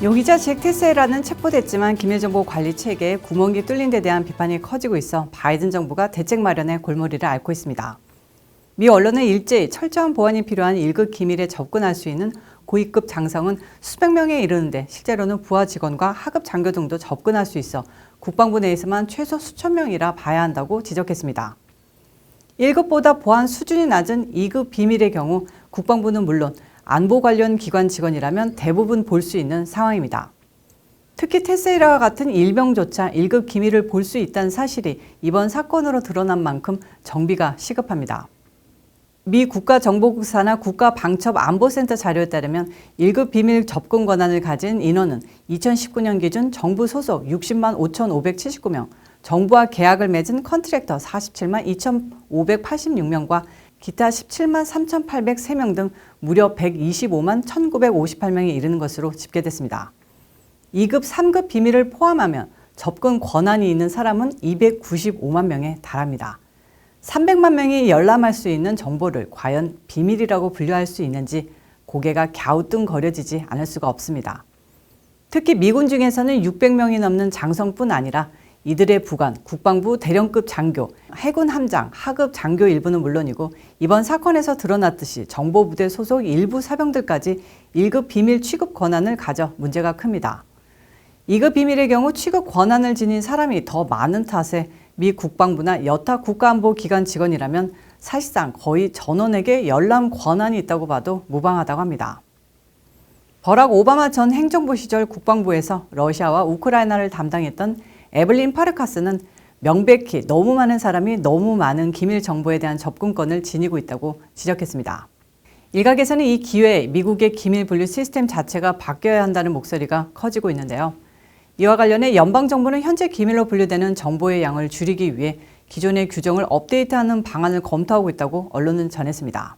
용의자 잭 테세라는 체포됐지만 기밀정보 관리 체계에 구멍이 뚫린 데 대한 비판이 커지고 있어 바이든 정부가 대책 마련에 골머리를 앓고 있습니다. 미 언론은 일제히 철저한 보안이 필요한 1급 기밀에 접근할 수 있는 고위급 장성은 수백 명에 이르는데 실제로는 부하 직원과 하급 장교 등도 접근할 수 있어 국방부 내에서만 최소 수천 명이라 봐야 한다고 지적했습니다. 1급보다 보안 수준이 낮은 2급 비밀의 경우 국방부는 물론 안보 관련 기관 직원이라면 대부분 볼 수 있는 상황입니다. 특히 테세이라와 같은 일병조차 1급 기밀을 볼 수 있다는 사실이 이번 사건으로 드러난 만큼 정비가 시급합니다. 미 국가정보국사나 국가방첩안보센터 자료에 따르면 1급 비밀 접근 권한을 가진 인원은 2019년 기준 정부 소속 60만 5,579명, 정부와 계약을 맺은 컨트랙터 47만 2,586명과 기타 17만 3,803명 등 무려 125만 1,958명에 이르는 것으로 집계됐습니다. 2급, 3급 비밀을 포함하면 접근 권한이 있는 사람은 295만 명에 달합니다. 300만 명이 열람할 수 있는 정보를 과연 비밀이라고 분류할 수 있는지 고개가 갸우뚱거려지지 않을 수가 없습니다. 특히 미군 중에서는 600명이 넘는 장성뿐 아니라 이들의 부관, 국방부 대령급 장교, 해군 함장, 하급 장교 일부는 물론이고 이번 사건에서 드러났듯이 정보부대 소속 일부 사병들까지 1급 비밀 취급 권한을 가져 문제가 큽니다. 2급 비밀의 경우 취급 권한을 지닌 사람이 더 많은 탓에 미 국방부나 여타 국가안보기관 직원이라면 사실상 거의 전원에게 열람 권한이 있다고 봐도 무방하다고 합니다. 버락 오바마 전 행정부 시절 국방부에서 러시아와 우크라이나를 담당했던 에블린 파르카스는 명백히 너무 많은 사람이 너무 많은 기밀 정보에 대한 접근권을 지니고 있다고 지적했습니다. 일각에서는 이 기회에 미국의 기밀 분류 시스템 자체가 바뀌어야 한다는 목소리가 커지고 있는데요. 이와 관련해 연방정부는 현재 기밀로 분류되는 정보의 양을 줄이기 위해 기존의 규정을 업데이트하는 방안을 검토하고 있다고 언론은 전했습니다.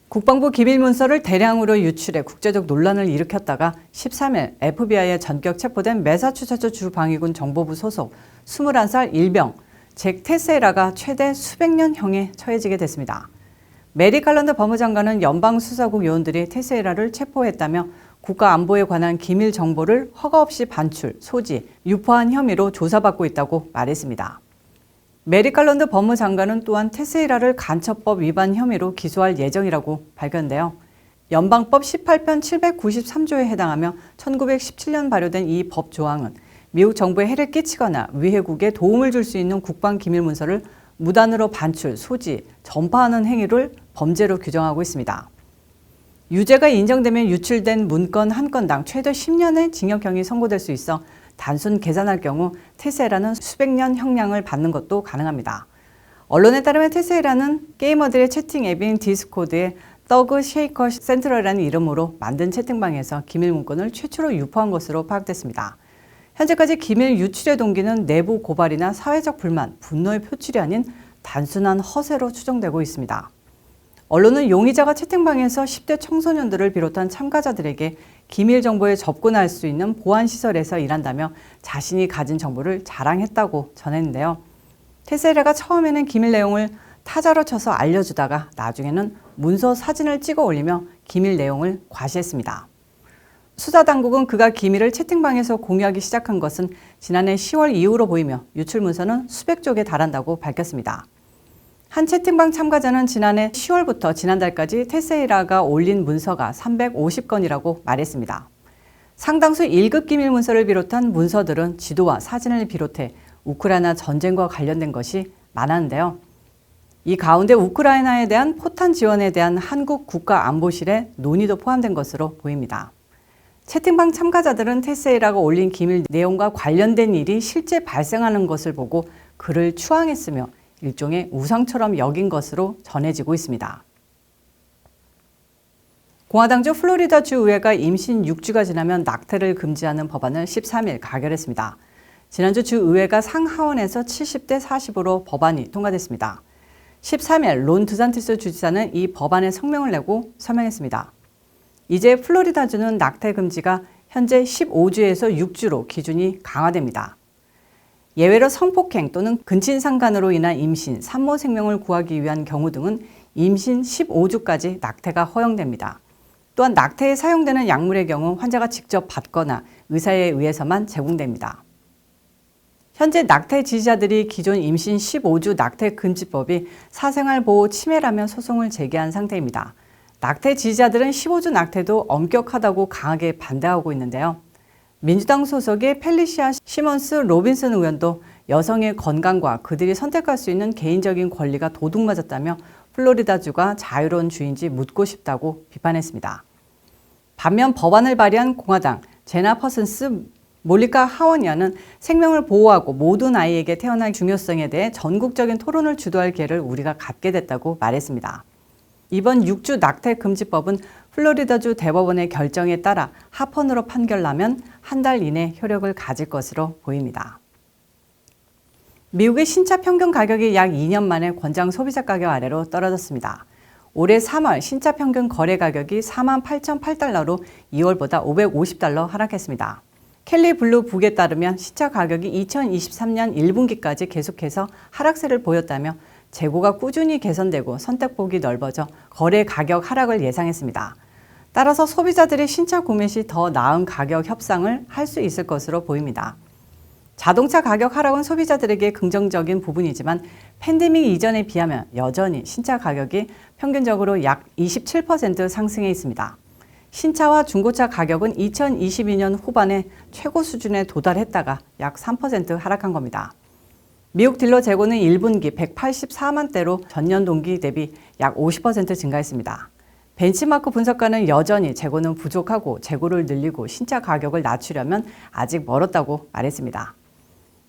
국방부 기밀문서를 대량으로 유출해 국제적 논란을 일으켰다가 13일 FBI에 전격 체포된 매사추세츠 주 방위군 정보부 소속 21살 일병 잭 테세이라가 최대 수백 년형에 처해지게 됐습니다. 메릭 갈란드 법무장관은 연방수사국 요원들이 테세이라를 체포했다며 국가안보에 관한 기밀 정보를 허가 없이 반출, 소지, 유포한 혐의로 조사받고 있다고 말했습니다. 메릭 갈란드 법무장관은 또한 테세이라를 간첩법 위반 혐의로 기소할 예정이라고 밝혔는데요. 연방법 18편 793조에 해당하며 1917년 발효된 이 법 조항은 미국 정부에 해를 끼치거나 위해국에 도움을 줄 수 있는 국방기밀문서를 무단으로 반출, 소지, 전파하는 행위를 범죄로 규정하고 있습니다. 유죄가 인정되면 유출된 문건 한 건당 최대 10년의 징역형이 선고될 수 있어 단순 계산할 경우 테세이라는 수백 년 형량을 받는 것도 가능합니다. 언론에 따르면 테세이라는 게이머들의 채팅 앱인 디스코드의 더그 쉐이커 센트럴이라는 이름으로 만든 채팅방에서 기밀 문건을 최초로 유포한 것으로 파악됐습니다. 현재까지 기밀 유출의 동기는 내부 고발이나 사회적 불만, 분노의 표출이 아닌 단순한 허세로 추정되고 있습니다. 언론은 용의자가 채팅방에서 10대 청소년들을 비롯한 참가자들에게 기밀 정보에 접근할 수 있는 보안시설에서 일한다며 자신이 가진 정보를 자랑했다고 전했는데요. 테세이라가 처음에는 기밀 내용을 타자로 쳐서 알려주다가 나중에는 문서 사진을 찍어 올리며 기밀 내용을 과시했습니다. 수사당국은 그가 기밀을 채팅방에서 공유하기 시작한 것은 지난해 10월 이후로 보이며 유출 문서는 수백 쪽에 달한다고 밝혔습니다. 한 채팅방 참가자는 지난해 10월부터 지난달까지 테세이라가 올린 문서가 350건이라고 말했습니다. 상당수 1급 기밀 문서를 비롯한 문서들은 지도와 사진을 비롯해 우크라이나 전쟁과 관련된 것이 많았는데요. 이 가운데 우크라이나에 대한 포탄 지원에 대한 한국 국가안보실의 논의도 포함된 것으로 보입니다. 채팅방 참가자들은 테세이라가 올린 기밀 내용과 관련된 일이 실제 발생하는 것을 보고 그를 추앙했으며 일종의 우상처럼 여긴 것으로 전해지고 있습니다. 공화당주 플로리다주 의회가 임신 6주가 지나면 낙태를 금지하는 법안을 13일 가결했습니다. 지난주 주 의회가 상하원에서 70대 40으로 법안이 통과됐습니다. 13일 론 드산티스 주지사는 이 법안에 성명을 내고 서명했습니다. 이제 플로리다주는 낙태 금지가 현재 15주에서 6주로 기준이 강화됩니다. 예외로 성폭행 또는 근친상간으로 인한 임신, 산모 생명을 구하기 위한 경우 등은 임신 15주까지 낙태가 허용됩니다. 또한 낙태에 사용되는 약물의 경우 환자가 직접 받거나 의사에 의해서만 제공됩니다. 현재 낙태 지지자들이 기존 임신 15주 낙태 금지법이 사생활 보호 침해라며 소송을 제기한 상태입니다. 낙태 지지자들은 15주 낙태도 엄격하다고 강하게 반대하고 있는데요. 민주당 소속의 펠리시아 시몬스 로빈슨 의원도 여성의 건강과 그들이 선택할 수 있는 개인적인 권리가 도둑맞았다며 플로리다주가 자유로운 주인지 묻고 싶다고 비판했습니다. 반면 법안을 발의한 공화당 제나 퍼슨스 몰리카 하원의원은 생명을 보호하고 모든 아이에게 태어날 중요성에 대해 전국적인 토론을 주도할 기회를 우리가 갖게 됐다고 말했습니다. 이번 6주 낙태 금지법은 플로리다주 대법원의 결정에 따라 합헌으로 판결나면 한 달 이내 효력을 가질 것으로 보입니다. 미국의 신차 평균 가격이 약 2년 만에 권장 소비자 가격 아래로 떨어졌습니다. 올해 3월 신차 평균 거래 가격이 48,008달러로 2월보다 550달러 하락했습니다. 켈리 블루 북에 따르면 신차 가격이 2023년 1분기까지 계속해서 하락세를 보였다며 재고가 꾸준히 개선되고 선택폭이 넓어져 거래 가격 하락을 예상했습니다. 따라서 소비자들이 신차 구매 시 더 나은 가격 협상을 할 수 있을 것으로 보입니다. 자동차 가격 하락은 소비자들에게 긍정적인 부분이지만 팬데믹 이전에 비하면 여전히 신차 가격이 평균적으로 약 27% 상승해 있습니다. 신차와 중고차 가격은 2022년 후반에 최고 수준에 도달했다가 약 3% 하락한 겁니다. 미국 딜러 재고는 1분기 184만 대로 전년 동기 대비 약 50% 증가했습니다. 벤치마크 분석가는 여전히 재고는 부족하고 재고를 늘리고 신차 가격을 낮추려면 아직 멀었다고 말했습니다.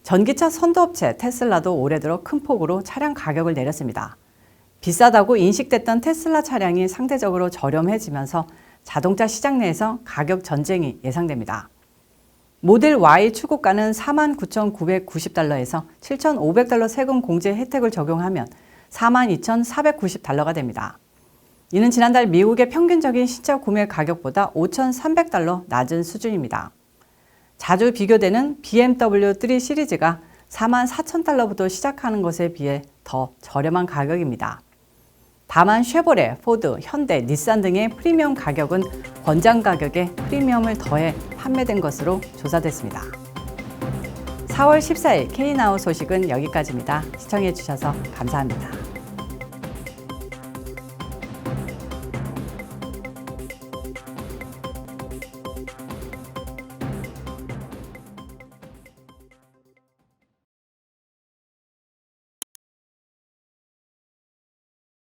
전기차 선도업체 테슬라도 올해 들어 큰 폭으로 차량 가격을 내렸습니다. 비싸다고 인식됐던 테슬라 차량이 상대적으로 저렴해지면서 자동차 시장 내에서 가격 전쟁이 예상됩니다. 모델 Y 출고가는 49,990달러에서 7,500달러 세금 공제 혜택을 적용하면 42,490달러가 됩니다. 이는 지난달 미국의 평균적인 신차 구매 가격보다 5,300달러 낮은 수준입니다. 자주 비교되는 BMW 3 시리즈가 44,000달러부터 시작하는 것에 비해 더 저렴한 가격입니다. 다만 쉐보레, 포드, 현대, 닛산 등의 프리미엄 가격은 권장 가격에 프리미엄을 더해 판매된 것으로 조사됐습니다. 4월 14일 K나우 소식은 여기까지입니다. 시청해 주셔서 감사합니다.